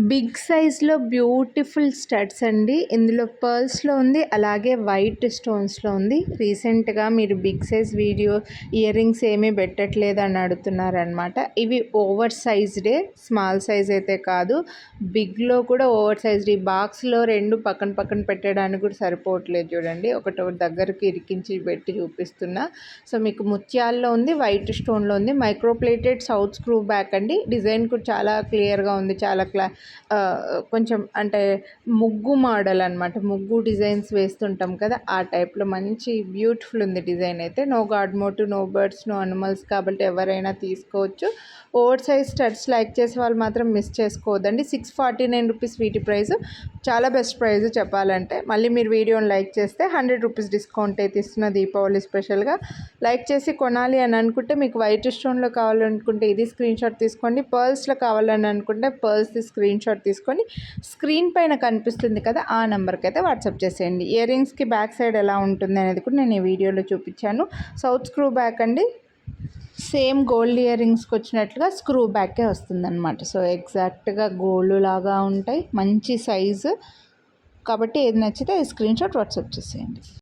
Big సైజ్‌లో beautiful studs అండి. ఇందులో పర్ల్స్‌లో ఉంది. అలాగే వైట్ స్టోన్స్‌లో ఉంది. రీసెంట్‌గా మీరు బిగ్ సైజ్ ఇయర్ రింగ్స్ ఏమీ పెట్టట్లేదని అడుగుతున్నారనమాట. ఇవి ఓవర్ సైజ్డే, స్మాల్ సైజ్ అయితే కాదు. బిగ్‌లో కూడా ఓవర్ సైజ్డ్. ఈ బాక్స్‌లో 2 పక్కన పక్కన పెట్టడానికి కూడా సరిపోవట్లేదు చూడండి. ఒకటొకటి దగ్గరికి ఇరికించి పెట్టి చూపిస్తున్నా. సో మీకు ముత్యాల్లో ఉంది, వైట్ స్టోన్‌లో ఉంది. Micro plated south screw back అండి. డిజైన్ కూడా చాలా క్లియర్‌గా ఉంది. చాలా కొంచెం అంటే ముగ్గు మోడల్ అనమాట. ముగ్గు డిజైన్స్ వేస్తుంటాం కదా, ఆ టైప్లో మంచి బ్యూటిఫుల్ ఉంది డిజైన్ అయితే. No god motive, no birds, no animals కాబట్టి ఎవరైనా తీసుకోవచ్చు. ఓవర్ సైజ్ స్టడ్స్ లైక్ చేసే వాళ్ళు మాత్రం మిస్ చేసుకోవద్దండి. 649 రూపీస్ వీటి ప్రైస్. చాలా బెస్ట్ ప్రైస్ చెప్పాలంటే. మళ్ళీ మీరు వీడియోని లైక్ చేస్తే 100 రూపీస్ డిస్కౌంట్ అయితే ఇస్తున్న దీపావళి స్పెషల్గా. లైక్ చేసి కొనాలి అని అనుకుంటే, మీకు వైట్ స్టోన్లో కావాలనుకుంటే ఇది స్క్రీన్ షాట్ తీసుకోండి. పర్ల్స్లో కావాలని అనుకుంటే పర్ల్స్ది స్క్రీన్ షాట్ తీసుకొని స్క్రీన్ పైన కనిపిస్తుంది కదా, ఆ నెంబర్కి అయితే వాట్సాప్ చేసేయండి. ఇయర్ రింగ్స్కి బ్యాక్ సైడ్ ఎలా ఉంటుంది అనేది కూడా నేను ఈ వీడియోలో చూపించాను. సౌత్ స్క్రూ బ్యాక్ అండి. సేమ్ గోల్డ్ ఇయర్ రింగ్స్కి వచ్చినట్లుగా స్క్రూ బ్యాకే వస్తుందన్నమాట. సో ఎగ్జాక్ట్గా గోల్డ్ లాగా ఉంటాయి, మంచి సైజు. కాబట్టి ఏది నచ్చితే ఈ స్క్రీన్ షాట్ వాట్సాప్ చేసేయండి.